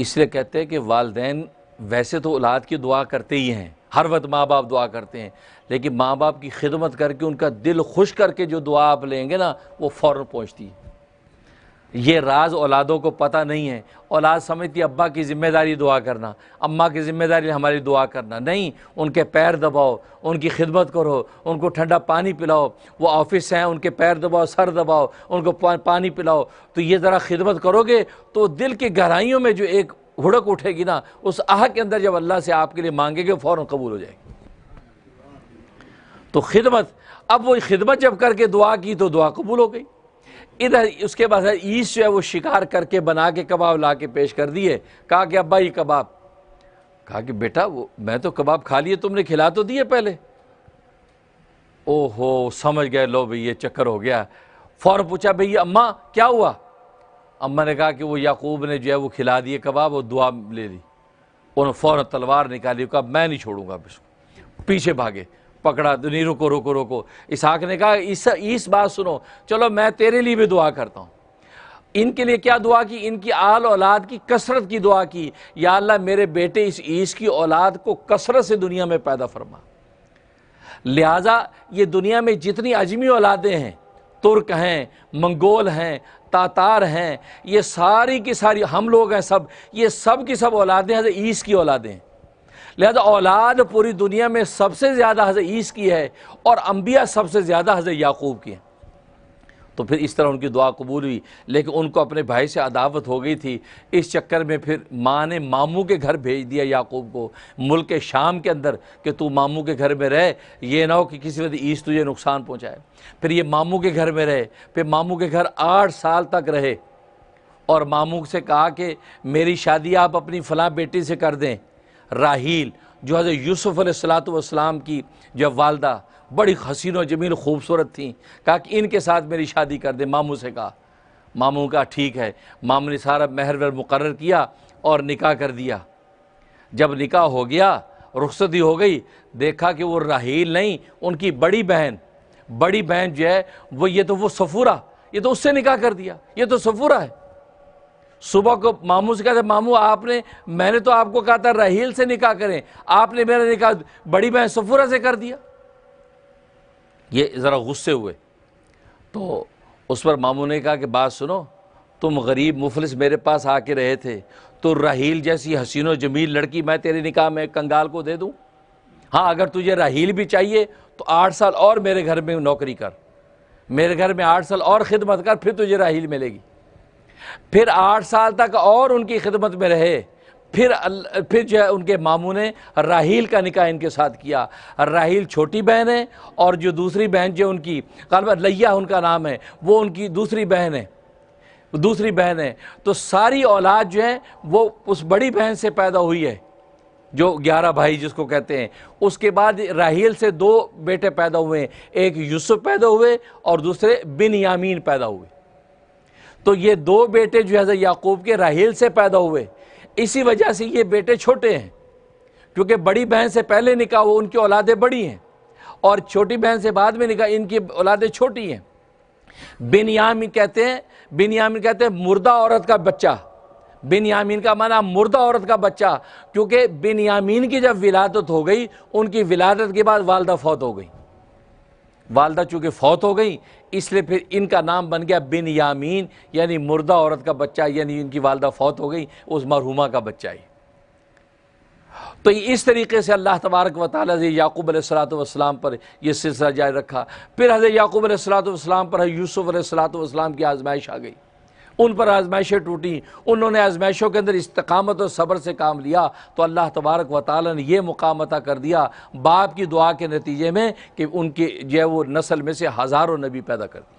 اس لیے کہتے ہیں کہ والدین ویسے تو اولاد کی دعا کرتے ہی ہیں، ہر وقت ماں باپ دعا کرتے ہیں، لیکن ماں باپ کی خدمت کر کے ان کا دل خوش کر کے جو دعا آپ لیں گے نا وہ فوراً پہنچتی ہے۔ یہ راز اولادوں کو پتہ نہیں ہے۔ اولاد سمجھتی ابا کی ذمہ داری دعا کرنا، اماں کی ذمہ داری ہماری دعا کرنا، نہیں، ان کے پیر دباؤ، ان کی خدمت کرو، ان کو ٹھنڈا پانی پلاؤ، وہ آفس سے ہیں ان کے پیر دباؤ، سر دباؤ، ان کو پانی پلاؤ، تو یہ ذرا خدمت کرو گے تو دل کی گہرائیوں میں جو ایک ہڑک اٹھے گی نا، اس آہ کے اندر جب اللہ سے آپ کے لیے مانگے گے فوراً قبول ہو جائے گی۔ تو خدمت، اب وہ خدمت جب کر کے دعا کی تو دعا قبول ہو گئی۔ ادھر اس کے بعد عیس جو ہے وہ شکار کر کے بنا کے کباب لا کے پیش کر دیے، کہا کہ ابا یہ کباب، کہا کہ بیٹا وہ میں تو کباب کھا لیے، تم نے کھلا تو دیے پہلے۔ او ہو، سمجھ گئے، لو بھئی یہ چکر ہو گیا۔ فوراً پوچھا بھئی اماں کیا ہوا؟ اماں نے کہا کہ وہ یعقوب نے جو ہے وہ کھلا دیے کباب اور دعا لے لی۔ انہوں نے فوراً تلوار نکالی، کہا میں نہیں چھوڑوں گا اس کو۔ پیچھے بھاگے، پکڑا، نہیں رکو رکو رکو۔ اسحاق نے کہا اس بات سنو، چلو میں تیرے لیے بھی دعا کرتا ہوں۔ ان کے لیے کیا دعا کی؟ ان کی آل اولاد کی کثرت کی دعا کی، یا اللہ میرے بیٹے اس عیس کی اولاد کو کثرت سے دنیا میں پیدا فرما۔ لہٰذا یہ دنیا میں جتنی اجمی اولادیں ہیں، ترک ہیں، منگول ہیں، تاتار ہیں، یہ ساری کی ساری ہم لوگ ہیں، سب یہ سب کی سب اولادیں حضرت عیس کی اولادیں ہیں۔ لہذا اولاد پوری دنیا میں سب سے زیادہ حضرت عیس کی ہے، اور انبیاء سب سے زیادہ حضرت یعقوب کی ہیں۔ تو پھر اس طرح ان کی دعا قبول ہوئی، لیکن ان کو اپنے بھائی سے عداوت ہو گئی تھی۔ اس چکر میں پھر ماں نے ماموں کے گھر بھیج دیا یعقوب کو، ملک شام کے اندر، کہ تو ماموں کے گھر میں رہ، یہ نہ ہو کہ کسی وقت عیس تجھے نقصان پہنچائے۔ پھر یہ ماموں کے گھر میں رہے، پھر ماموں کے گھر 8 سال تک رہے، اور ماموں سے کہا کہ میری شادی آپ اپنی فلاں بیٹی سے کر دیں، راحیل، جو حضرت یوسف علیہ السلام کی جو والدہ بڑی حسین و جمیل خوبصورت تھیں، کہا کہ ان کے ساتھ میری شادی کر دیں۔ ماموں سے کہا، ماموں کا ٹھیک ہے۔ ماموں نے سارا مہر ور مقرر کیا اور نکاح کر دیا۔ جب نکاح ہو گیا، رخصتی ہو گئی، دیکھا کہ وہ راحیل نہیں، ان کی بڑی بہن جو ہے وہ صفورہ، یہ تو اس سے نکاح کر دیا، یہ تو صفورہ ہے۔ صبح کو ماموں سے کہتے ماموں میں نے تو آپ کو کہا تھا راحیل سے نکاح کریں، آپ نے میرا نکاح بڑی بہن صفورہ سے کر دیا۔ یہ ذرا غصے ہوئے، تو اس پر ماموں نے کہا کہ بات سنو، تم غریب مفلس میرے پاس آ کے رہے تھے، تو راحیل جیسی حسین و جمیل لڑکی میں تیرے نکاح میں کنگال کو دے دوں؟ ہاں اگر تجھے راحیل بھی چاہیے تو 8 سال اور میرے گھر میں نوکری کر، میرے گھر میں 8 سال اور خدمت کر، پھر تجھے راحیل ملے گی۔ پھر 8 سال تک اور ان کی خدمت میں رہے، پھر جو ہے ان کے ماموں نے راحیل کا نکاح ان کے ساتھ کیا۔ راحیل چھوٹی بہن ہے، اور جو دوسری بہن جو ان کی غالباً لیہ ان کا نام ہے، وہ ان کی دوسری بہن ہے۔ تو ساری اولاد جو ہے وہ اس بڑی بہن سے پیدا ہوئی ہے، جو 11 بھائی جس کو کہتے ہیں۔ اس کے بعد راحیل سے 2 بیٹے پیدا ہوئے، ایک یوسف پیدا ہوئے اور دوسرے بنیامین پیدا ہوئے۔ تو یہ 2 بیٹے جو حضرت یعقوب کے راحیل سے پیدا ہوئے، اسی وجہ سے یہ بیٹے چھوٹے ہیں، کیونکہ بڑی بہن سے پہلے نکاح ہوا، ان کی اولادیں بڑی ہیں، اور چھوٹی بہن سے بعد میں نکاح، ان کی اولادیں چھوٹی ہیں۔ بنیامین کہتے ہیں مردہ عورت کا بچہ۔ بنیامین کا معنی مردہ عورت کا بچہ، کیونکہ بنیامین کی جب ولادت ہو گئی، ان کی ولادت کے بعد والدہ فوت ہو گئی۔ والدہ چونکہ فوت ہو گئی، اس لیے پھر ان کا نام بن گیا بنیامین، یعنی مردہ عورت کا بچہ، یعنی ان کی والدہ فوت ہو گئی، اس مرحومہ کا بچہ ہی۔ تو اس طریقے سے اللہ تبارک و تعالیٰ حضرت یعقوب علیہ السلام پر یہ سلسلہ جاری رکھا۔ پھر حضرت یعقوب علیہ السلام پر یوسف علیہ السلام کی آزمائش آ گئی، ان پر آزمائشیں ٹوٹیں، انہوں نے آزمائشوں کے اندر استقامت اور صبر سے کام لیا، تو اللہ تبارک و تعالیٰ نے یہ مقام عطا کر دیا باپ کی دعا کے نتیجے میں کہ ان کی جو ہے وہ نسل میں سے ہزاروں نبی پیدا کر دی۔